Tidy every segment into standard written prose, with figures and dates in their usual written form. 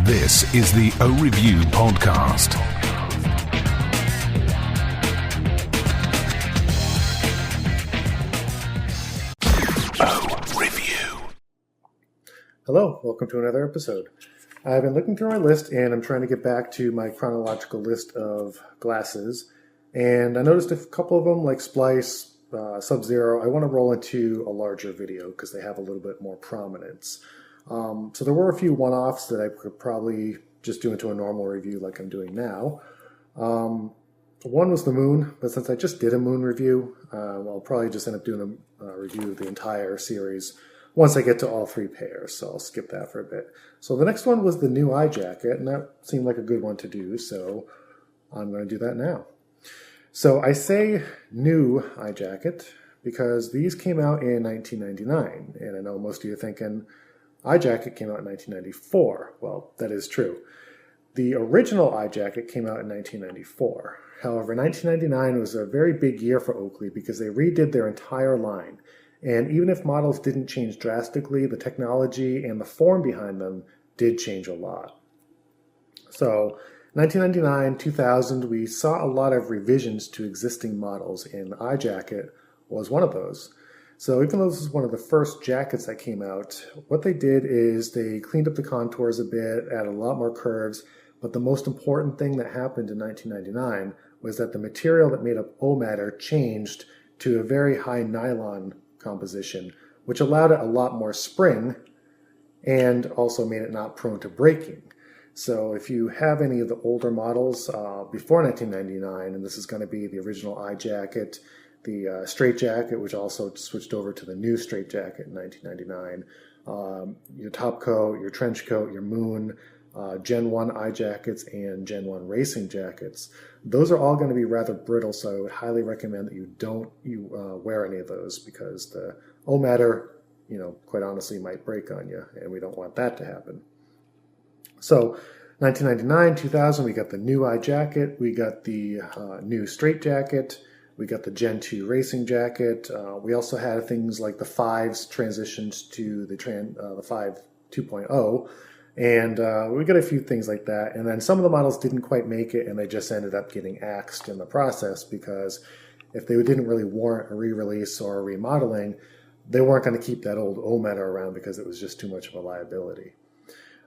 This is the O-Review podcast. O-Review. Hello, welcome to another episode. I've been looking through my list and I'm trying to get back to my chronological list of glasses. And I noticed a couple of them, like Splice, Sub-Zero, I want to roll into a larger video because they have a little bit more prominence. So there were a few one-offs that I could probably just do into a normal review like I'm doing now. One was the Moon, but since I just did a Moon review, I'll probably just end up doing a review of the entire series once I get to all three pairs, so I'll skip that for a bit. So the next one was the new eye jacket, and that seemed like a good one to do, so I'm going to do that now. So I say new eye jacket because these came out in 1999, and I know most of you are thinking, eye jacket came out in 1994. Well, that is true. The original eye jacket came out in 1994. However, 1999 was a very big year for Oakley because they redid their entire line. And even if models didn't change drastically, the technology and the form behind them did change a lot. So 1999, 2000, we saw a lot of revisions to existing models, and the eye jacket was one of those. So even though this is one of the first jackets that came out, what they did is they cleaned up the contours a bit, added a lot more curves, but the most important thing that happened in 1999 was that the material that made up O-matter changed to a very high nylon composition, which allowed it a lot more spring and also made it not prone to breaking. So if you have any of the older models before 1999, and this is going to be the original eye jacket, the straight jacket, which also switched over to the new straight jacket in 1999, your top coat, your trench coat, your Moon, Gen 1 eye jackets, and Gen 1 racing jackets. Those are all going to be rather brittle, so I would highly recommend that you don't wear any of those because the O-matter, quite honestly, might break on you, and we don't want that to happen. So 1999, 2000, we got the new eye jacket, we got the new straight jacket, we got the Gen 2 racing jacket. We also had things like the 5s transitioned to the 5 2.0. And we got a few things like that. And then some of the models didn't quite make it, and they just ended up getting axed in the process because if they didn't really warrant a re-release or a remodeling, they weren't going to keep that old O-matter around because it was just too much of a liability.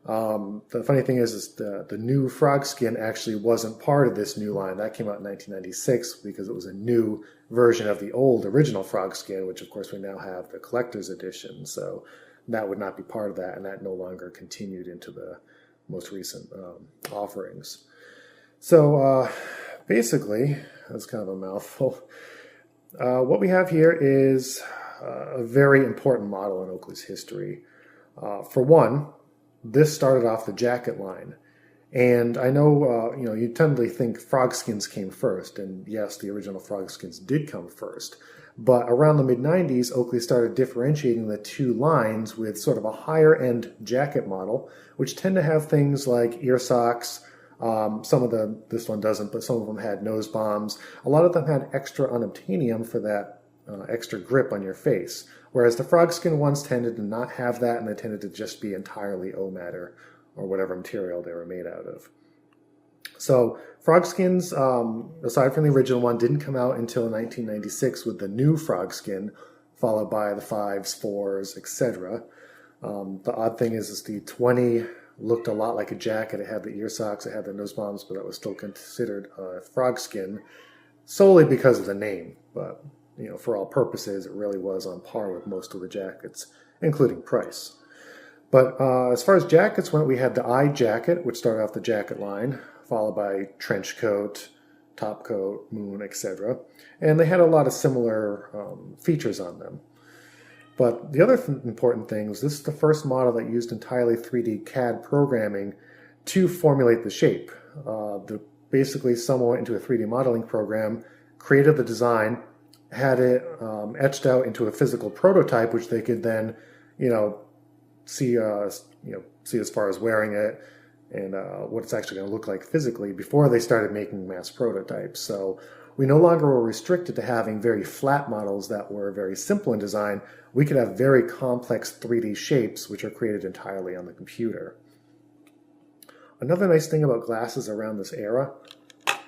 The funny thing is the new frog skin actually wasn't part of this new line. That came out in 1996 because it was a new version of the old original frog skin, which of course we now have the collector's edition. So that would not be part of that, and that no longer continued into the most recent offerings. So basically, that's kind of a mouthful. What we have here is a very important model in Oakley's history. For one, this started off the jacket line. And I know, you tend to think frog skins came first, and yes, the original frog skins did come first. But around the mid-90s, Oakley started differentiating the two lines with sort of a higher-end jacket model, which tend to have things like ear socks. This one doesn't, but some of them had nose bombs. A lot of them had extra unobtainium for that extra grip on your face, whereas the frog skin ones tended to not have that, and they tended to just be entirely O-matter or whatever material they were made out of. So frog skins, aside from the original one, didn't come out until 1996 with the new frog skin, followed by the 5s, 4s, etc. The odd thing is the 20 looked a lot like a jacket. It had the ear socks, it had the nose bombs, but that was still considered a frog skin solely because of the name. But for all purposes, it really was on par with most of the jackets, including price. But as far as jackets went, we had the eye jacket, which started off the jacket line, followed by trench coat, top coat, Moon, etc. And they had a lot of similar features on them. But the other important thing was this is the first model that used entirely 3D CAD programming to formulate the shape. Basically, someone went into a 3D modeling program, created the design, had it etched out into a physical prototype, which they could then, see as far as wearing it and what it's actually going to look like physically before they started making mass prototypes. So we no longer were restricted to having very flat models that were very simple in design. We could have very complex 3D shapes which are created entirely on the computer. another nice thing about glasses around this era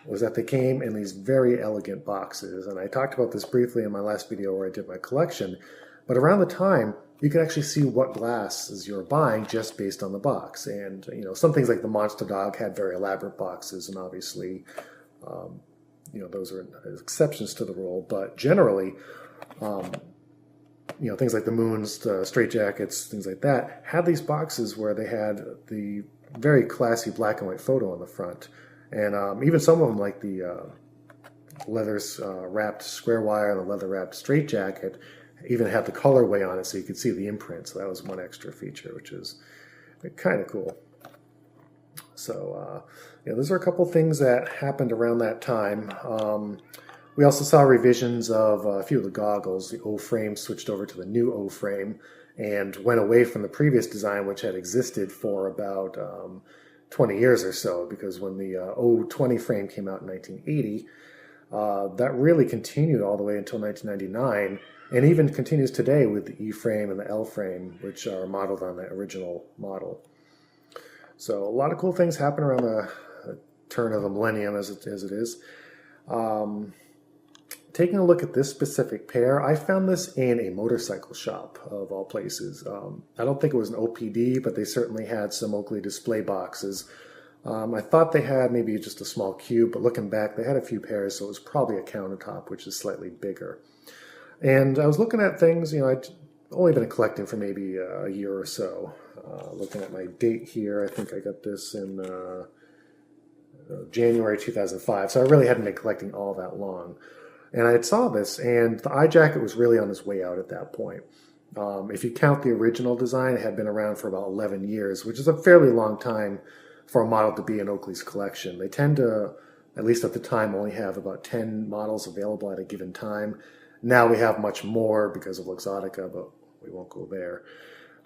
was that they came in these very elegant boxes. And I talked about this briefly in my last video where I did my collection. But around the time, you could actually see what glasses you were buying just based on the box. And, you know, some things like the Monster Dog had very elaborate boxes, and obviously, you know, those are exceptions to the rule. But generally, you know, things like the Moons, the Straight Jackets, things like that, had these boxes where they had the very classy black and white photo on the front. And even some of them, like the leather wrapped square wire and the leather wrapped straight jacket, even had the colorway on it so you could see the imprint. So that was one extra feature, which is kind of cool. So, yeah, those are a couple things that happened around that time. We also saw revisions of a few of the goggles. The O-frame switched over to the new O-frame and went away from the previous design, which had existed for about 20 years or so, because when the O20 frame came out in 1980, that really continued all the way until 1999, and even continues today with the E frame and the L frame, which are modeled on the original model. So a lot of cool things happen around the turn of the millennium, as it is. Taking a look at this specific pair, I found this in a motorcycle shop, of all places. I don't think it was an OPD, but they certainly had some Oakley display boxes. I thought they had maybe just a small cube, but looking back, they had a few pairs, so it was probably a countertop, which is slightly bigger. And I was looking at things, you know, I'd only been collecting for maybe a year or so. Looking at my date here, I think I got this in January 2005, so I really hadn't been collecting all that long. And I saw this, and the eye jacket was really on its way out at that point. If you count the original design, it had been around for about 11 years, which is a fairly long time for a model to be in Oakley's collection. They tend to, at least at the time, only have about 10 models available at a given time. Now we have much more because of Luxottica, but we won't go there.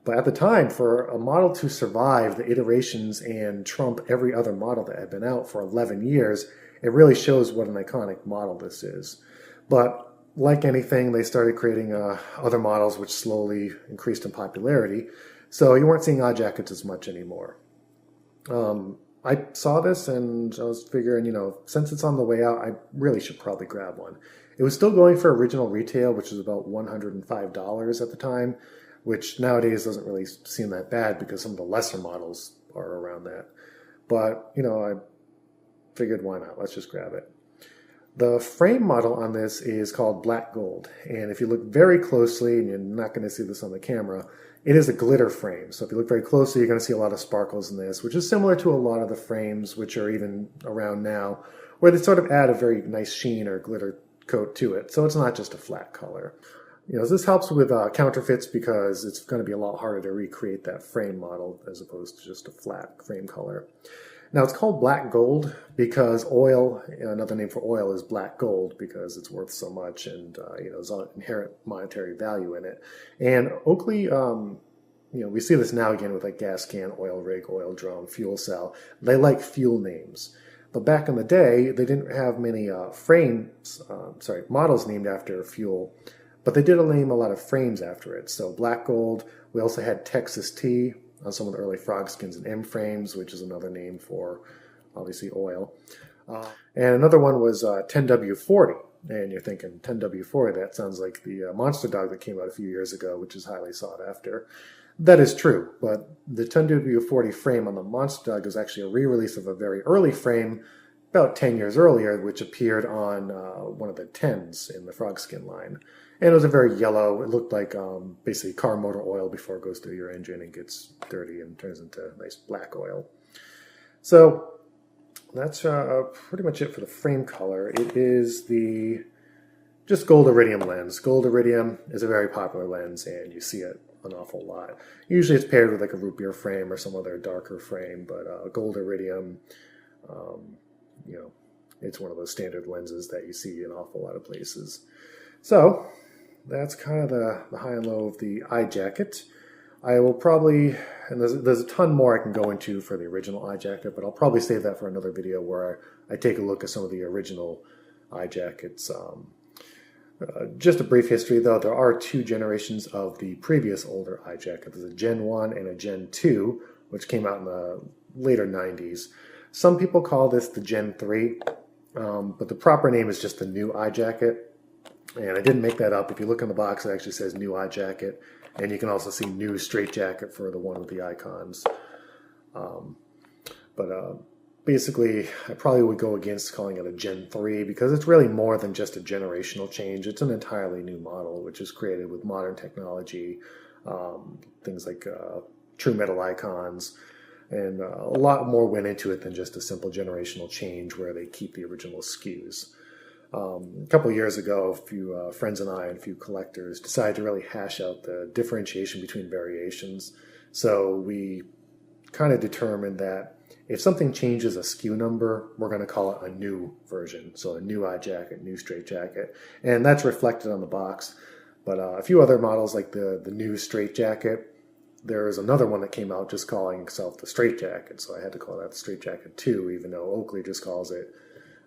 But at the time, for a model to survive the iterations and trump every other model that had been out for 11 years, it really shows what an iconic model this is. But like anything, they started creating other models which slowly increased in popularity. So you weren't seeing eye jackets as much anymore. I saw this and I was figuring, you know, since it's on the way out, I really should probably grab one. It was still going for original retail, which was about $105 at the time, which nowadays doesn't really seem that bad because some of the lesser models are around that. But, you know, I figured why not? Let's just grab it. The frame model on this is called Black Gold, and if you look very closely, and you're not going to see this on the camera, it is a glitter frame. So if you look very closely, you're going to see a lot of sparkles in this, which is similar to a lot of the frames which are even around now, where they sort of add a very nice sheen or glitter coat to it. So it's not just a flat color. You know, this helps with counterfeits because it's going to be a lot harder to recreate that frame model as opposed to just a flat frame color. Now, it's called black gold because oil, another name for oil is black gold because it's worth so much and, you know, there's an inherent monetary value in it. And Oakley, you know, we see this now again with like gas can, oil rig, oil drum, fuel cell. They like fuel names. But back in the day, they didn't have many models named after fuel, but they did name a lot of frames after it. So black gold, we also had Texas T on some of the early frog skins and M frames, which is another name for, obviously, oil. And another one was 10W40. And you're thinking, 10W40, that sounds like the Monster Dog that came out a few years ago, which is highly sought after. That is true, but the 10W40 frame on the Monster Dog was actually a re-release of a very early frame about 10 years earlier, which appeared on one of the 10s in the frog skin line. And it was a very yellow, it looked like basically car motor oil before it goes through your engine and gets dirty and turns into nice black oil. So that's pretty much it for the frame color. It is the just gold iridium lens. Gold iridium is a very popular lens and you see it an awful lot. Usually it's paired with like a root beer frame or some other darker frame, but gold iridium, you know, it's one of those standard lenses that you see in an awful lot of places. So that's kind of the high and low of the eye jacket. I will probably, and there's a ton more I can go into for the original eye jacket, but I'll probably save that for another video where I take a look at some of the original eye jackets. Just a brief history though, there are two generations of the previous older eye jacket. There's a Gen 1 and a Gen 2, which came out in the later 90s. Some people call this the Gen 3, but the proper name is just the new iJacket. And I didn't make that up. If you look in the box, it actually says new iJacket. And you can also see new straightjacket for the one with the icons. Basically, I probably would go against calling it a Gen 3 because it's really more than just a generational change. It's an entirely new model, which is created with modern technology, things like true metal icons, and a lot more went into it than just a simple generational change where they keep the original SKUs. A couple of years ago, a few friends and I and a few collectors decided to really hash out the differentiation between variations. So we kind of determined that if something changes a SKU number, we're going to call it a new version. So a new iJacket, new straightjacket. And that's reflected on the box. But a few other models like the new straightjacket, there's another one that came out just calling itself the straightjacket. So I had to call that the straightjacket too, even though Oakley just calls it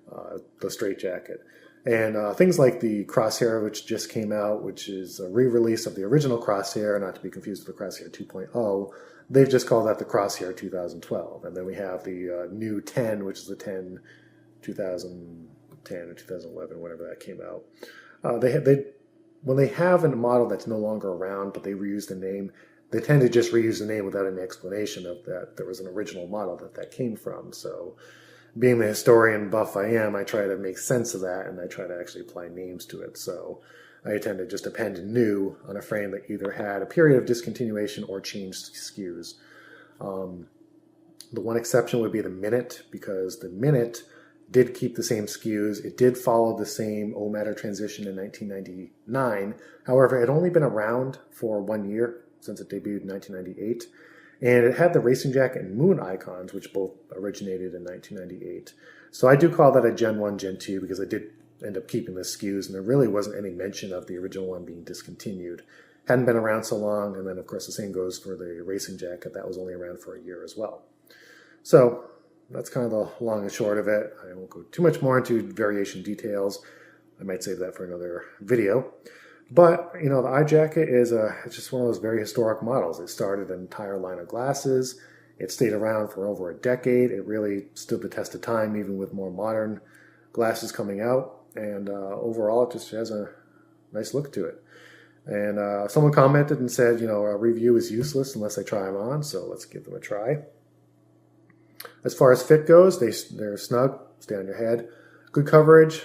the straightjacket. And things like the Crosshair, which just came out, which is a re-release of the original Crosshair, not to be confused with the Crosshair 2.0, they've just called that the Crosshair 2012. And then we have the new 10, which is the 10 2010 or 2011, whatever that came out. When they have a model that's no longer around, but they reuse the name, they tend to just reuse the name without any explanation of that there was an original model that came from. So being the historian buff I am, I try to make sense of that, and I try to actually apply names to it. So I tend to just append new on a frame that either had a period of discontinuation or changed SKUs. The one exception would be the Minute, because the Minute did keep the same SKUs. It did follow the same O-Matter transition in 1999. However, it had only been around for 1 year since it debuted in 1998. And it had the Racing Jacket and Moon icons, which both originated in 1998. So I do call that a Gen 1, Gen 2, because I did end up keeping the SKUs, and there really wasn't any mention of the original one being discontinued. Hadn't been around so long, and then, of course, the same goes for the Racing Jacket. That was only around for a year as well. So that's kind of the long and short of it. I won't go too much more into variation details. I might save that for another video. But, the iJacket is it's just one of those very historic models. It started an entire line of glasses. It stayed around for over a decade. It really stood the test of time, even with more modern glasses coming out. And overall, it just has a nice look to it. And someone commented and said, a review is useless unless I try them on. So let's give them a try. As far as fit goes, they're snug, stay on your head. Good coverage.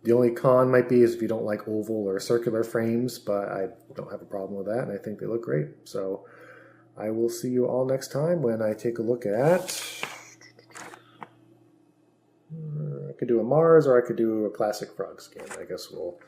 The only con might be is if you don't like oval or circular frames, but I don't have a problem with that, and I think they look great. So I will see you all next time when I take a look at... I could do a Mars or I could do a classic frog skin. I guess we'll...